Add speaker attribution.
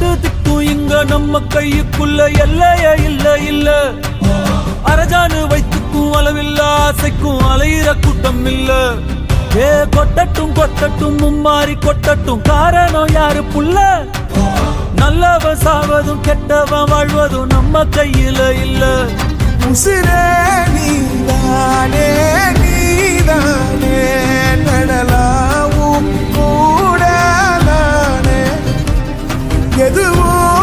Speaker 1: எட்டு திக்கும் இங்க நம்ம கையுக்குள்ள எல்லைய இல்ல இல்ல. அரஜானு வைத்துக்கும் அளவில்ல, ஆசைக்கும் அலையிற கூட்டம் இல்ல. ஏ கொட்டட்டும் கொட்டட்டும் மும்மாறி கொட்டட்டும், காரணம் யாரு புள்ள? நல்லவன் சாவதும் கெட்டவன் வாழ்வதும் நம்ம கையில இல்ல.
Speaker 2: உசிரே நீதானே நீதானே, நடலாவும் கூட நானே, எதுவும்